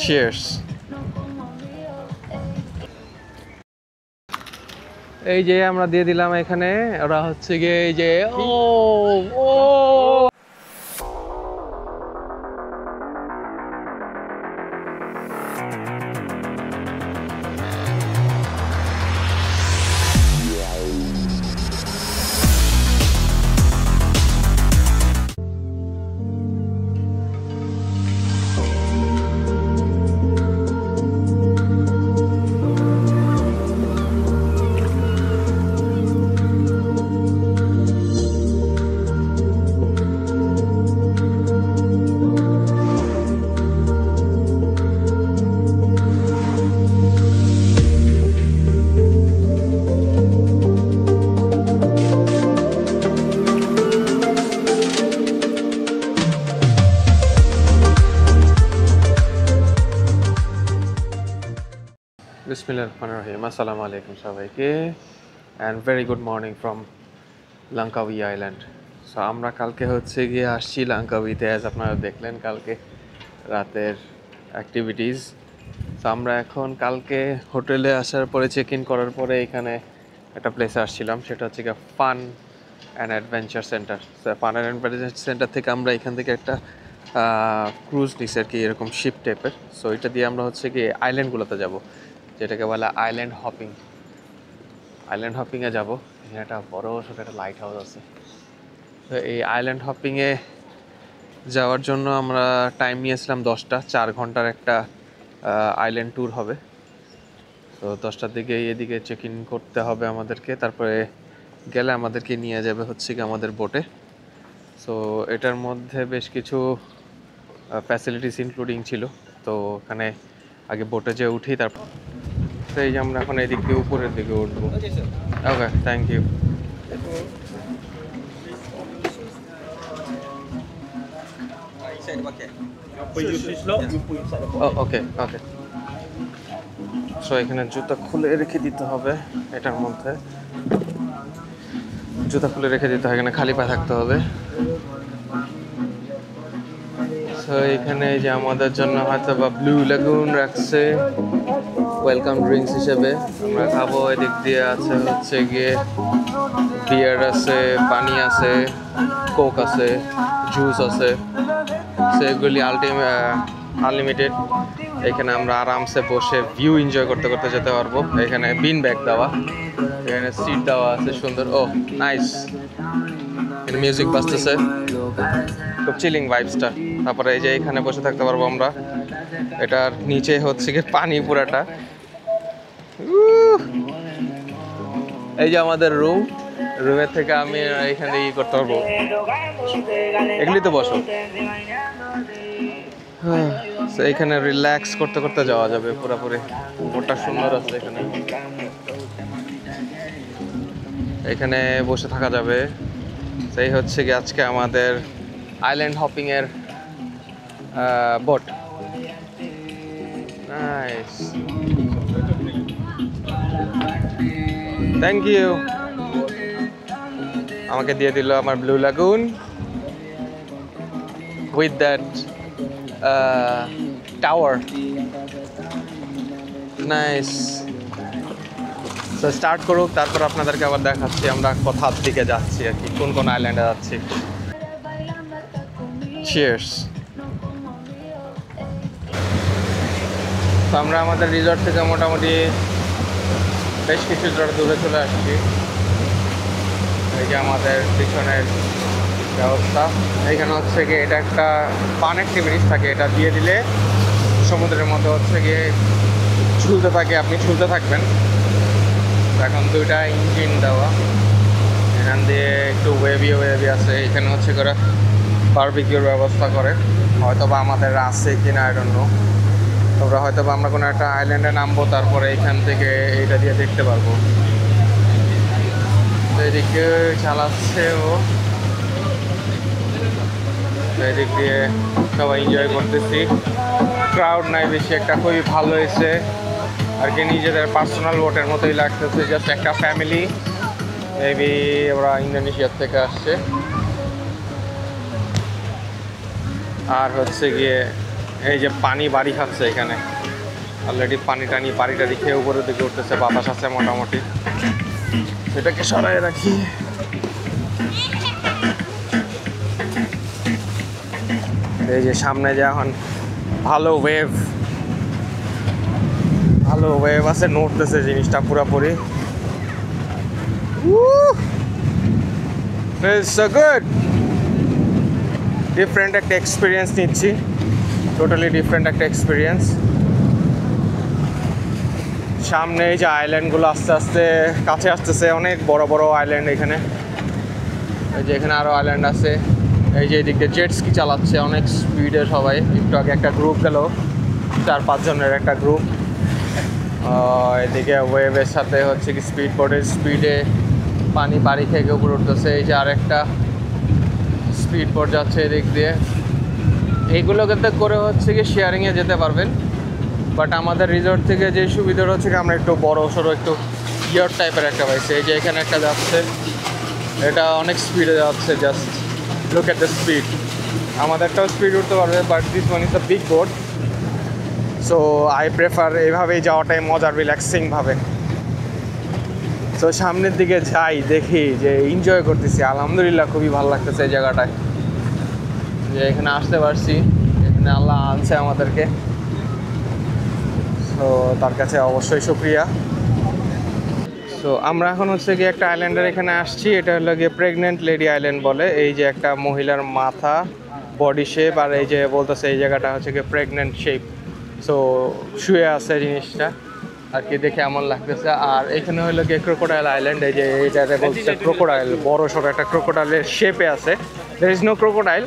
Cheers. এই যে আমরা দিয়ে দিলাম এখানে, ওরা হচ্ছে গিয়ে এই যে ও ও বিসমিল্লাহিররহমানিররহিম। আসসালামু আলাইকুম সবাইকে, and very good morning from Langkawi island. So আমরা কালকে হচ্ছে গিয়ে আসছি লাঙ্কাউইতে, অ্যাজ আপনারা দেখলেন কালকে রাতের অ্যাক্টিভিটিস। সো আমরা এখন কালকে হোটেলে আসার পরে চেক ইন করার পরে এখানে একটা প্লেসে আসছিলাম, সেটা হচ্ছে গিয়ে fun and adventure centre. So fun and adventure centre থেকে আমরা এখান থেকে একটা ক্রুজ নিছি আর কি, এরকম শিপ টাইপের। সো এটা দিয়ে আমরা হচ্ছে গিয়ে আইল্যান্ডগুলোতে যাব, যেটাকে বলা আইল্যান্ড হপিং। আইল্যান্ড হপিংয়ে যাব। এখানে একটা বড় ছোটো একটা লাইট হাউস আছে। তো এই আইল্যান্ড হপিংয়ে যাওয়ার জন্য আমরা টাইম নিয়েছিলাম 10টা, 4 ঘন্টার একটা আইল্যান্ড ট্যুর হবে। তো 10টার দিকে এদিকে চেক ইন করতে হবে আমাদেরকে, তারপরে গেলে আমাদেরকে নিয়ে যাবে হচ্ছে কি আমাদের বোটে। সো এটার মধ্যে বেশ কিছু ফ্যাসিলিটিস ইনক্লুডিং ছিল। তো ওখানে আগে বোটে যে উঠি, তারপর এই যে আমরা এখন এদিক দিয়ে উপরের দিকে উঠবো। Okay, thank you. Okay okay. So এখানে জুতা খুলে রেখে দিতে হবে, এটার মধ্যে জুতা খুলে রেখে দিতে হয়, এখানে খালি পা থাকতে হবে। সো এখানে যে আমাদের জন্য হয়তো বা ব্লু লেগুন রাখছে ওয়েলকাম ড্রিঙ্কস হিসেবে, আমরা খাবো। এদিক দিয়ে আছে হচ্ছে গিয়ে বিয়ার আছে, পানি আছে, কোক আছে, জুস আছে, সেগুলি আনলিমিটেড। এখানে আমরা আরামসে বসে ভিউ এনজয় করতে করতে যেতে পারবো। এখানে বিন ব্যাগ দেওয়া, এখানে সিট দেওয়া আছে সুন্দর। ও নাইস, এখানে মিউজিক বাজতেছে, খুব চিলিং ভাইবসটা। তারপরে এই যে এখানে বসে থাকতে পারবো আমরা। এটার নিচে হচ্ছে কি পানি পুরাটা। এই যে আমাদের রুমের থেকে আমি এখানে করতে পারবো, এগুলি তো বসো। এইখানে রিল্যাক্স করতে করতে যাওয়া যাবে পুরোপুরি। ওটা সুন্দর আছে, এখানে বসে থাকা যাবে। সেই হচ্ছে কি আজকে আমাদের আইল্যান্ড হপিং এর বোট। Nice, thank you. আমাকে দিয়ে দিল আমার blue lagoon with that tower. Nice. তো স্টার্ট করুক, তারপর আপনাদেরকে আবার দেখাচ্ছি আমরা কোথার দিকে যাচ্ছি আর কি, কোন কোন আইল্যান্ডে যাচ্ছি। চিয়ার্স। তো আমরা আমাদের রিসর্ট থেকে মোটামুটি বেশ কিছু দূরে চলে আসছি। এই যে আমাদের পিছনের ব্যবস্থা, এইখানে হচ্ছে গিয়ে এটা একটা ফান অ্যাক্টিভিটিস থাকে, এটা দিয়ে দিলে সমুদ্রের মধ্যে হচ্ছে গিয়ে ঝুলতে থাকে, আপনি ঝুলতে থাকবেন। এখন 2টা ইঞ্জিন দেওয়া, এখান দিয়ে একটু ওয়েভি আছে। এখানে হচ্ছে করে বারবিকিউর ব্যবস্থা করে, হয়তো বা আমাদের আছে কিনা আই ডোন্ট নো। তোমরা হয়তো বা আমরা কোনো একটা আইল্যান্ডে নামবো, তারপরে এইখান থেকে এইটা দিয়ে দেখতে পারবো। তো এদিকে চালাচ্ছে ও, এদিক দিয়ে সবাই এনজয় করতেছি। ক্রাউড নাই বেশি একটা, খুবই ভালো হয়েছে আর কি। নিজেদের পার্সোনাল বোটের মতোই লাগতেছে, জাস্ট একটা ফ্যামিলি, মেবি ওরা ইন্দোনেশিয়ার থেকে আসছে। আর হচ্ছে গিয়ে এই যে পানি বাড়ি খাচ্ছে এখানে, অলরেডি পানি টানি বাড়ি টাড়ি খেয়ে উপরের দিকে উঠতেছে, বাতাস আছে মোটামুটি। এটাকে সরাই রাখি। এই যে সামনে যে এখন ভালো ওয়েভ আছে, নড়তেছে জিনিসটা পুরোপুরি। সো গুড, ডিফারেন্ট একটা এক্সপিরিয়েন্স নিচ্ছি, টোটালি ডিফারেন্ট একটা এক্সপিরিয়েন্স। সামনে এই যে আইল্যান্ডগুলো আস্তে আস্তে কাছে আসতেছে, অনেক বড় বড় আইল্যান্ড এখানে। এই যে এখানে আরও আইল্যান্ড আছে। এই যে এদিক দিয়ে জেট স্কি চালাচ্ছে অনেক স্পিডে সবাই। একটু আগে একটা গ্রুপ গেল, 4-5 জনের একটা গ্রুপ। এদিকে ওয়েভের সাথে হচ্ছে কি স্পিড বোটের স্পিডে পানি বাড়ি থেকে উপরে উঠতেছে। এই যে আরেকটা স্পিড বোট যাচ্ছে এদিক দিয়ে। এইগুলো কিন্তু করে হচ্ছে কি শেয়ারিংয়ে যেতে পারবেন, বাট আমাদের রিসর্ট থেকে যে সুবিধাটা হচ্ছে কি আমরা একটু বড় সড়ো একটু ইয়ার টাইপের একটা পাইছি। এই যে এখানে একটা যাচ্ছে, এটা অনেক স্পিডে যাচ্ছে, just look at the speed. আমাদেরটাও স্পিড উঠতে পারবে, but this one is a big boat, so I prefer এইভাবেই যাওয়াটাই মজার, রিল্যাক্সিংভাবে। তো সামনের দিকে যাই, দেখি যে এনজয় করতেছি, আলহামদুলিল্লাহ খুবই ভালো লাগতেছে এই জায়গাটায়, যে এখানে আসতে পারছি, এখানে আল্লাহ আনছে আমাদেরকে। তো তার কাছে অবশ্যই শুকরিয়া। তো আমরা এখন হচ্ছে গিয়ে একটা আইল্যান্ডের এখানে আসছি, এটা হলো গিয়ে প্রেগনেন্ট লেডি আইল্যান্ড বলে। এই যে একটা মহিলার মাথা, বডি শেপ, আর এই যে বলতেছে এই জায়গাটা হচ্ছে গিয়ে প্রেগনেন্ট শেপ। সো শুয়ে আছে জিনিসটা আর কি, দেখে এমন লাগতেছে। আর এখানে হলো গিয়ে ক্রোকোডাইল আইল্যান্ড। এই যে এইটাতে বলছে ক্রোকোডাইল, বড় সড়ো একটা ক্রোকোডাইলের শেপে আছে। There is no crocodile,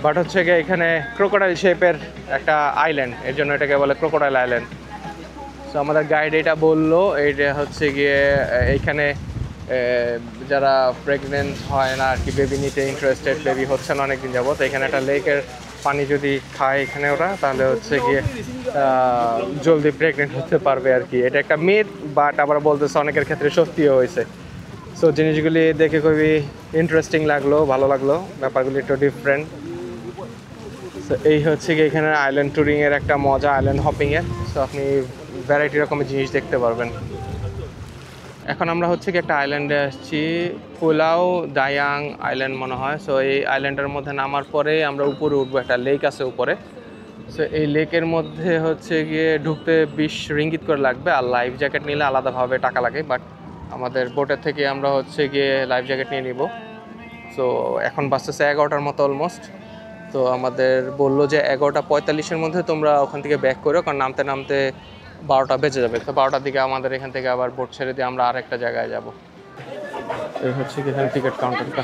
but হচ্ছে গিয়ে এখানে ক্রোকোডাইল শেপের একটা আইল্যান্ড, এর জন্য এটাকে বলে ক্রোকোডাইল আইল্যান্ড। সো আমাদের গাইড এটা বললো, এইটা হচ্ছে গিয়ে এইখানে যারা প্রেগনেন্ট হয় না আর কি, বেবি নিতে ইন্টারেস্টেড, বেবি হচ্ছে না অনেকদিন যাবত, এখানে একটা লেকের পানি যদি খায় এখানে ওরা, তাহলে হচ্ছে গিয়ে জলদি প্রেগনেন্ট হতে পারবে আর কি। এটা একটা মিথ, বাট আবার বলতেছে অনেকের ক্ষেত্রে সত্যিও হয়েছে। সো জিনিসগুলি দেখে খুবই ইন্টারেস্টিং লাগলো, ভালো লাগলো, ব্যাপারগুলি একটু ডিফারেন্ট। সো এই হচ্ছে গিয়ে এখানে আইল্যান্ড ট্যুরিংয়ের একটা মজা, আইল্যান্ড হপিংয়ের। সো আপনি ভ্যারাইটি রকমের জিনিস দেখতে পারবেন। এখন আমরা হচ্ছে কি একটা আইল্যান্ডে আসছি, পুলাও দায়াং আইল্যান্ড মনে হয়। সো এই আইল্যান্ডের মধ্যে নামার পরে আমরা উপরে উঠবো, একটা লেক আছে উপরে। সো এই লেকের মধ্যে হচ্ছে গিয়ে ঢুকতে 20 রিঙ্গিত করে লাগবে, আর লাইফ জ্যাকেট নিলে আলাদাভাবে টাকা লাগে, বাট আমাদের বোটের থেকে আমরা হচ্ছে গিয়ে লাইফ জ্যাকেট নিয়ে নিব। সো এখন বাজতেছে 11টার মতো অলমোস্ট। তো আমাদের বললো যে 11:45-এর মধ্যে তোমরা ওখান থেকে ব্যাক করো, কারণ নামতে নামতে 12টা বেজে যাবে। তো 12টার দিকে আমাদের এখান থেকে আবার বোট ছেড়ে দিয়ে আমরা আরেকটা জায়গায় যাব। এই হচ্ছে কি এখানে টিকিট কাউন্টারটা।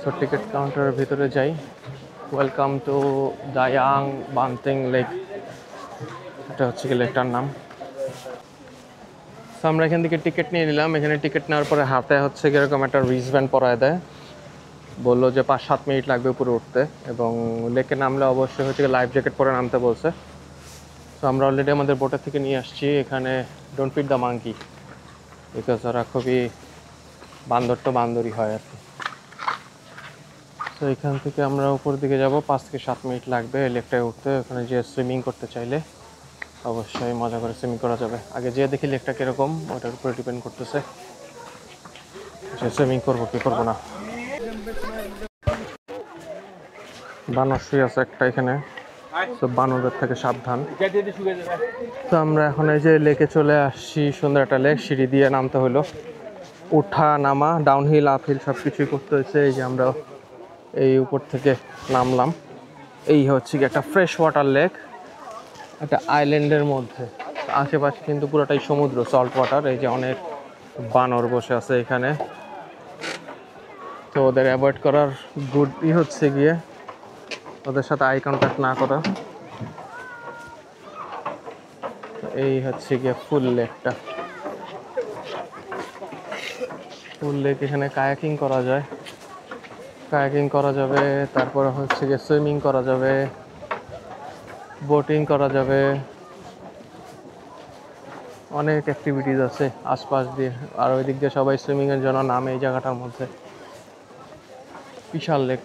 সো টিকিট কাউন্টারের ভিতরে যাই। ওয়েলকাম টু দায়াং বান্তিং লেক, এটা হচ্ছে কি লেকটার নাম। সো আমরা এখান থেকে টিকিট নিয়ে নিলাম। এখানে টিকিট নেওয়ার পরে হাতে হচ্ছে এরকম একটা রিস্টব্যান্ড পরায় দেয়, বললো যে 5-7 মিনিট লাগবে উপরে উঠতে, এবং লেকে নামলে অবশ্যই হচ্ছে লাইফ জ্যাকেট পরে নামতে বলছে। তো আমরা অলরেডি আমাদের বোটের থেকে নিয়ে আসছি। এখানে don't feed the monkey, because ওরা খুবই বান্দর তো বান্দরই হয় আর কি। তো এখান থেকে আমরা উপর দিকে যাব, 5 থেকে 7 মিনিট লাগবে লেকটায় উঠতে। ওখানে যে সুইমিং করতে চাইলে অবশ্যই মজা করে সুইমিং করা যাবে। আগে যে দেখি লেকটা কীরকম, ওটার উপরে ডিপেন্ড করতেছে যে সুইমিং করবো কি করবো না। বানর শুয়ে আছে একটা এখানে, তো বানরের থেকে সাবধান। তো আমরা এখন এই যে লেকে চলে আসছি, সুন্দর একটা লেক, সিঁড়ি দিয়ে নামতে হলো, উঠা নামা, ডাউনহিল আপহিল সব কিছুই করতে হয়েছে। এই যে আমরা এই উপর থেকে নামলাম। এই হচ্ছে কি একটা ফ্রেশ ওয়াটার লেক, একটা আইল্যান্ডের মধ্যে, আশেপাশে কিন্তু পুরোটাই সমুদ্র, সল্ট ওয়াটার। এই যে অনেক বানর বসে আছে এখানে, তো ওদের অ্যাভয়েড করার গুড হচ্ছে গিয়ে ওদের সাথে আই কন্ট্যাক্ট না করা। এই হচ্ছে গিয়ে ফুল লেকটা, ফুল লেক। এখানে কায়াকিং করা যায়, কায়াকিং করা যাবে, তারপরে হচ্ছে গিয়ে সুইমিং করা যাবে, বোটিং করা যাবে। অনেক অ্যাক্টিভিটিস আছে আশপাশ দিয়ে, আর ওই দিক দিয়ে সবাই সুইমিংয়ের জন্য নামে এই জায়গাটার মধ্যে। বিশাল লেক,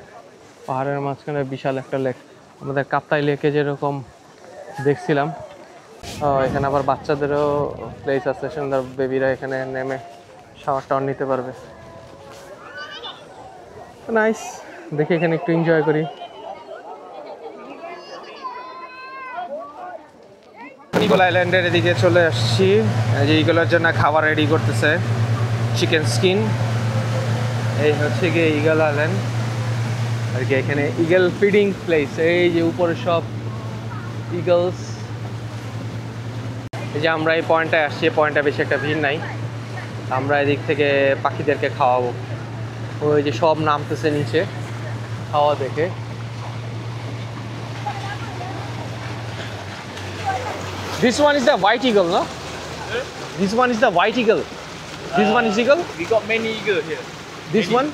পাহাড়ের মাঝখানে বিশাল একটা লেক, আমাদের কাপ্তাই লেকে যেরকম দেখছিলাম। এখানে আবার বাচ্চাদেরও প্লেস আছে, সুন্দর, বেবিরা এখানে নেমে শাওয়ার টাওয়ার নিতে পারবে। নাইস, দেখি এখানে একটু এনজয় করি। ইগল আইল্যান্ডের এদিকে চলে আসছি, এই যে ইগলের জন্য খাবার রেডি করতেছে, চিকেন স্কিন। এই হচ্ছে গিয়ে ইগল আইল্যান্ড আর কি, এখানে ইগল ফিডিং প্লেস। এই যে উপরে সব ইগলস। এই যে আমরা এই পয়েন্টটায় আসছি, পয়েন্টটা বেশি একটা ভিড় নাই, আমরা এদিক থেকে পাখিদেরকে খাওয়াবো। ওই যে সব নামতেছে নিচে খাওয়া দেখে। This one is the white eagle, no? This one is the white eagle. This one is eagle? We got many eagle here. This one?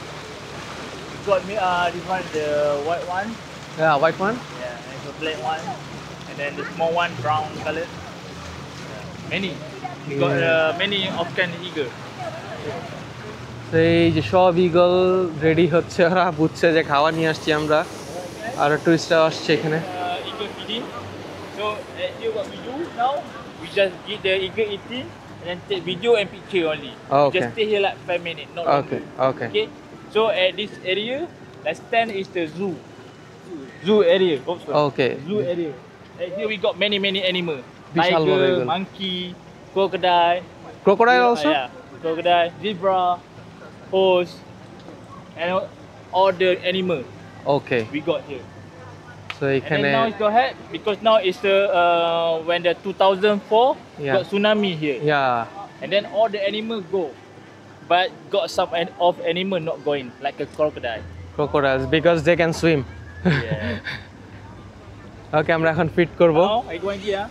We got this one, the white one. Yeah, white one. Yeah, and the black one. And then the small one, brown color. Yeah, many. We got many of kind eagle. এই যে সব eagle ready হচ্ছে, ওরা বুঝছে যে খাওয়া নিয়ে আসছি আমরা, আর টুরিস্টরা আসছে এখানে। Eagle feeding. So here what we do now, we just give the eagle eating and then take video and picture only. Okay. Just stay here like 5 minutes, not Okay, longer. okay. Okay. So at this area, like stand is the zoo. Zoo area. Oops, sorry. Okay. Zoo area. And here we got many animals. Vishal Tiger, eagle. monkey, crocodile. Crocodile also? Yeah. Crocodile, zebra, horse, and all the animals Okay. we got here. So And এখানে then now it's got head because now it's the when the 2004 Yeah. got tsunami here, yeah. and then all the animals go, but got some of animal not going like a crocodile. Crocodiles because they can swim. Yeah. ওকে, আমরা এখন fit করব। Now I going here.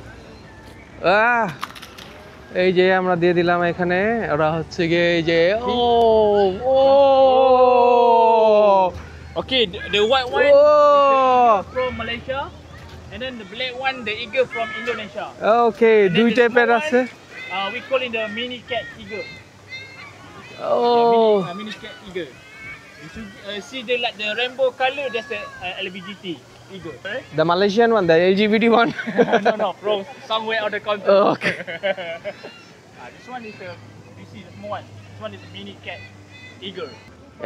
এই যে আমরা দিয়ে দিলাম এখানে, ওরা হচ্ছে গিয়ে এই যে ও ও Okay, the white one Oh. is from Malaysia, and then the black one the eagle from Indonesia. Okay, And then দুই the টাইপের small আছে। one, we call it the mini cat eagle. O Mini cat eagle. You should see the like the rainbow color. That's the LBGT eagle. Right? the Malaysian one, the LGBT one. No, from somewhere on the country. Oh, okay. This one is the, you see the small one. This one is the mini cat eagle.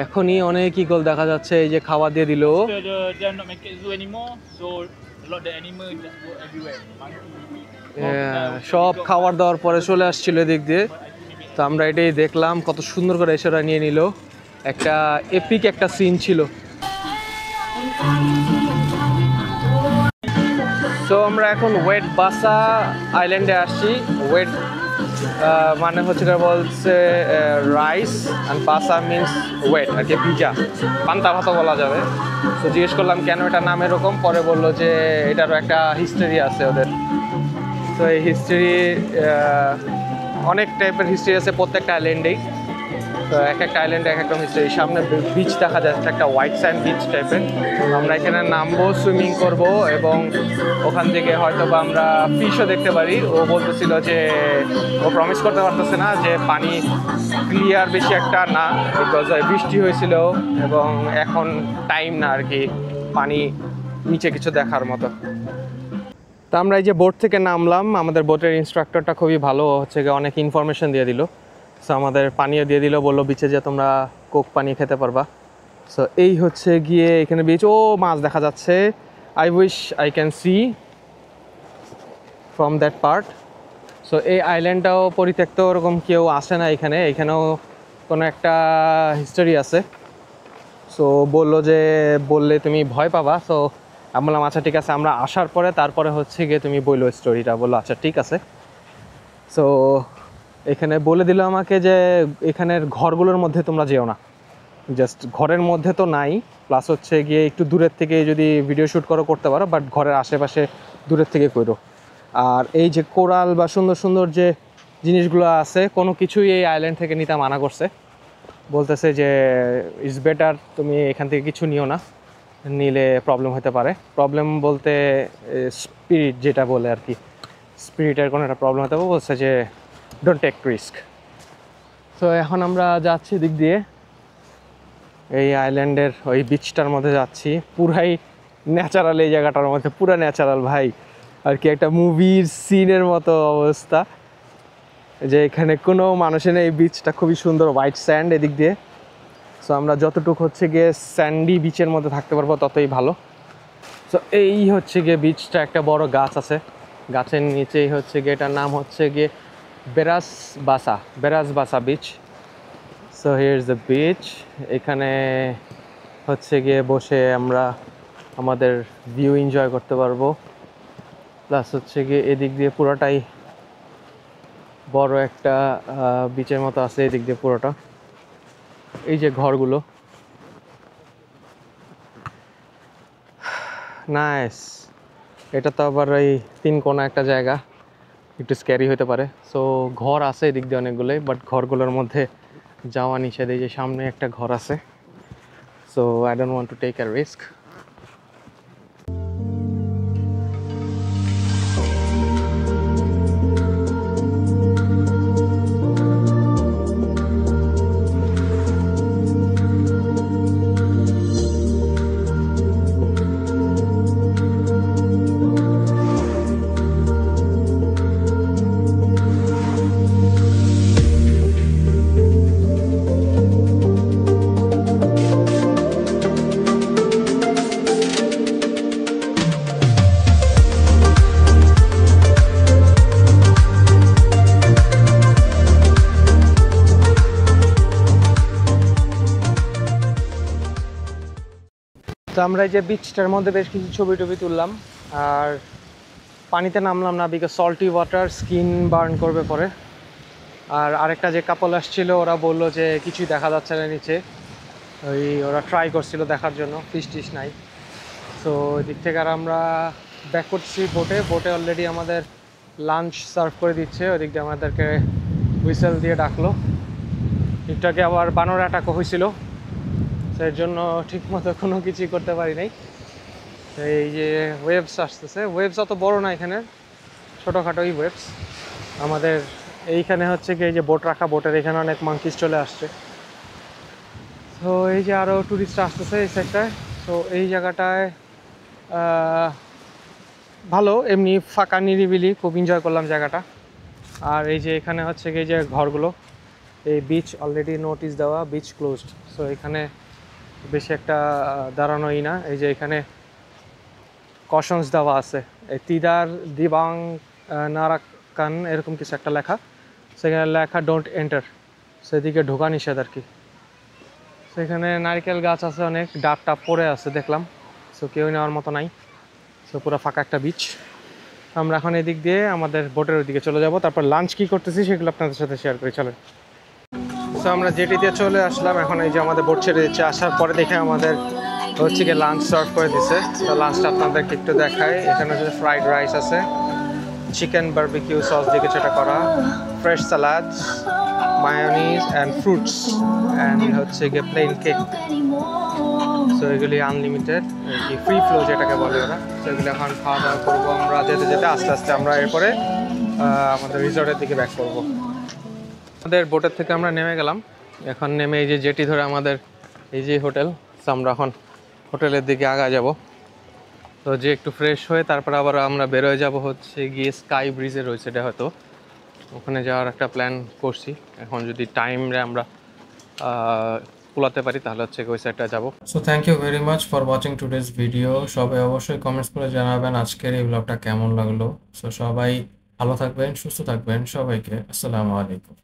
এখনই অনেক eagle দেখা যাচ্ছে, এই যে খাওয়া দিয়ে দিল। They are not make it zoo anymore, so a lot of the animals just go everywhere. সব খাবার দাওয়ার পরে চলে আসছিল এদিক দিয়ে, তো আমরা এটাই দেখলাম, কত সুন্দর করে এসে ওরা নিয়ে নিল। একটা এপিক একটা সিন ছিল। তো আমরা এখন ওয়েট বাসা আইল্যান্ডে আসছি। ওয়েট মানে হচ্ছে বলছে রাইস অ্যান্ড বাসা মিন্স ওয়েট আর কি, ভিজা, পান্তা ভাতও বলা যাবে। তো জিজ্ঞেস করলাম কেন এটা নাম এরকম, পরে বললো যে এটারও একটা হিস্টোরি আছে ওদের। তো এই হিস্ট্রি, অনেক টাইপের হিস্ট্রি আছে প্রত্যেকটা আইল্যান্ডেই। তো এক একটা আইল্যান্ডে এক একটা হিস্ট্রি। সামনে বিচ দেখা যাচ্ছে, একটা হোয়াইট স্যান্ড বিচ টাইপের। আমরা এখানে নামবো, সুইমিং করব, এবং ওখান থেকে হয়তো বা আমরা ফিশও দেখতে পারি। ও বলতেছিল যে ও প্রমিস করতে পারতেছে না যে পানি ক্লিয়ার বেশি একটা না, বিকজ বৃষ্টি হয়েছিল এবং এখন টাইম না আর কি পানি নিচে কিছু দেখার মতো। তা আমরা এই যে বোট থেকে নামলাম, আমাদের বোটের ইনস্ট্রাক্টরটা খুবই ভালো, হচ্ছে গিয়ে অনেক ইনফরমেশন দিয়ে দিল। সো আমাদের পানিও দিয়ে দিল, বললো বিচে যে তোমরা কোক পানি খেতে পারবা। সো এই হচ্ছে গিয়ে এখানে বিচ। ও মাছ দেখা যাচ্ছে, I wish I can see from that part. So এই আইল্যান্ডটাও পরিত্যক্ত, ওরকম কেউ আসে না এখানে, এখানেও কোনো একটা হিস্টোরি আছে। সো বললো যে বললে তুমি ভয় পাবা। সো আমি বললাম আচ্ছা ঠিক আছে, আমরা আসার পরে তারপরে হচ্ছে গিয়ে তুমি বললো স্টোরিটা। বললো আচ্ছা ঠিক আছে। সো এখানে বলে দিল আমাকে যে এখানের ঘরগুলোর মধ্যে তোমরা যেও না, জাস্ট ঘরের মধ্যে তো নাই, প্লাস হচ্ছে গিয়ে একটু দূরের থেকে যদি ভিডিও শ্যুট করতে পারো, বাট ঘরের আশেপাশে দূরের থেকে করো। আর এই যে কোরাল বা সুন্দর সুন্দর যে জিনিসগুলো আছে, কোনো কিছুই এই আইল্যান্ড থেকে নিতে মানা করছে। বলতেছে যে ইটস বেটার তুমি এখান থেকে কিছু নিও না, নিলে প্রবলেম হতে পারে। প্রবলেম বলতে স্পিরিট যেটা বলে আর কি, স্পিরিটের কোনো একটা প্রবলেম হতে পারে। বলছে যে ডোন্ট টেক রিস্ক। তো এখন আমরা যাচ্ছি দিক দিয়ে এই আইল্যান্ডের ওই বিচটার মধ্যে যাচ্ছি, পুরাই ন্যাচারাল এই জায়গাটার মধ্যে, পুরা ন্যাচারাল ভাই, আর কি একটা মুভির সিনের মতো অবস্থা, যে এখানে কোনো মানুষের নেই। বিচটা খুবই সুন্দর, হোয়াইট স্যান্ড এদিক দিয়ে। সো আমরা যতটুকু হচ্ছে গিয়ে স্যান্ডি বিচের মধ্যে থাকতে পারবো ততই ভালো। সো এই হচ্ছে গিয়ে বিচটা, একটা বড় গাছ আছে, গাছের নিচেই হচ্ছে গিয়ে, এটার নাম হচ্ছে গিয়ে বেরাসবাসা beach. So here is the beach. এখানে হচ্ছে গিয়ে বসে আমরা আমাদের ভিউ এনজয় করতে পারবো। প্লাস হচ্ছে গিয়ে এদিক দিয়ে পুরোটাই বড় একটা বিচের মতো আছে, এদিক দিয়ে পুরোটা। এই যে ঘরগুলো, নাইস। এটা তো আবার এই 3 কোণা একটা জায়গা, একটু স্ক্যারি হতে পারে। সো ঘর আছে এদিক দিয়ে অনেকগুলোই, বাট ঘরগুলোর মধ্যে যাওয়া নিষেধ। এই যে সামনে একটা ঘর আছে। So I don't want to take a risk. তো আমরা এই যে বিচটার মধ্যে বেশ কিছু ছবি টবি তুললাম, আর পানিতে নামলাম না, because salty water, skin burn করবে পরে। আর আরেকটা যে কাপল আসছিল, ওরা বললো যে কিছুই দেখা যাচ্ছে না নিচে, ওই ওরা ট্রাই করছিল দেখার জন্য, ফিশ টিশ নাই। সো ওই দিক থেকে আর আমরা ব্যাক করছি বোটে অলরেডি আমাদের লাঞ্চ সার্ভ করে দিচ্ছে। ওই দিক দিয়ে আমাদেরকে হুইসেল দিয়ে ডাকলো। ঠিকঠাক আবার বানর অ্যাটাকও হয়েছিল, এর জন্য ঠিকমতো কোনো কিছুই করতে পারি নাই। এই যে ওয়েভস আসতেছে, ওয়েভস অত বড় না, এখানে ছোটোখাটোই ওয়েভস। আমাদের এইখানে হচ্ছে কি এই যে বোট রাখা, বোটের এখানে অনেক মাঙ্কিস চলে আসছে। তো এই যে আরও টুরিস্ট আসতেছে এই সাইডটায়। তো এই জায়গাটায় ভালো, এমনি ফাঁকা নিরিবিলি, খুব এনজয় করলাম জায়গাটা। আর এই যে এখানে হচ্ছে কি এই যে ঘরগুলো, এই বিচ অলরেডি নোটিশ দেওয়া, বিচ ক্লোজড। সো এখানে বেশি একটা দাঁড়ানোই না। এই যে এখানে কশনস দেওয়া আছে, এই তিদার দিবাং নারাকান এরকম কিছু একটা লেখা, সেখানে লেখা ডোন্ট এন্টার, সেদিকে ঢোকা নিষেধ আর কি। সেখানে নারকেল গাছ আছে অনেক, ডাব টাপ পড়ে আছে দেখলাম। সো কেউ নেওয়ার মতো নাই। সো পুরো ফাঁকা একটা বিচ। আমরা এখন এদিক দিয়ে আমাদের বোটের ওইদিকে চলে যাব, তারপর লাঞ্চ কী করতেছি সেগুলো আপনাদের সাথে শেয়ার করি, চলেন। সো আমরা জেটিতে চলে আসলাম, এখন এই যে আমাদের বোট ছেড়ে দিচ্ছে। আসার পরে দেখে আমাদের হচ্ছে গিয়ে লাঞ্চ সার্ভ করে দিচ্ছে। তো লাঞ্চটা আপনাদেরকে একটু দেখাই। এখানে হচ্ছে ফ্রাইড রাইস আছে, চিকেন বারবিকিউ সস দিয়ে কিছুটা করা, fresh salads, mayonnaise and fruits, and হচ্ছে গিয়ে প্লেন কেক। সো এগুলি আনলিমিটেড, কি ফ্রি ফ্লো যেটাকে বলে ওরা। তো এগুলি এখন খাওয়া দাওয়া করবো আমরা যেতে যেতে, আস্তে আস্তে আমরা এরপরে আমাদের রিসর্টের দিকে ব্যাক করবো। আমাদের বোটের থেকে আমরা নেমে গেলাম, এখন নেমে এই যে জেটি ধরে আমাদের এই যে হোটেল, আমরা এখন হোটেলের দিকে আগায় যাব। তো যে একটু ফ্রেশ হয়ে তারপর আবার আমরা বেরোয় যাব হচ্ছে গিয়ে স্কাই ব্রিজে রয়েছে এটা, হয়তো ওখানে যাওয়ার একটা প্ল্যান করছি। এখন যদি টাইমে আমরা কুলাতে পারি তাহলে হচ্ছে ওই সাইডটা যাবো। So thank you very much for watching today's video. সবাই অবশ্যই কমেন্টস করে জানাবেন আজকের এই ব্লগটা কেমন লাগলো। সো সবাই ভালো থাকবেন, সুস্থ থাকবেন, সবাইকে আসসালামু আলাইকুম।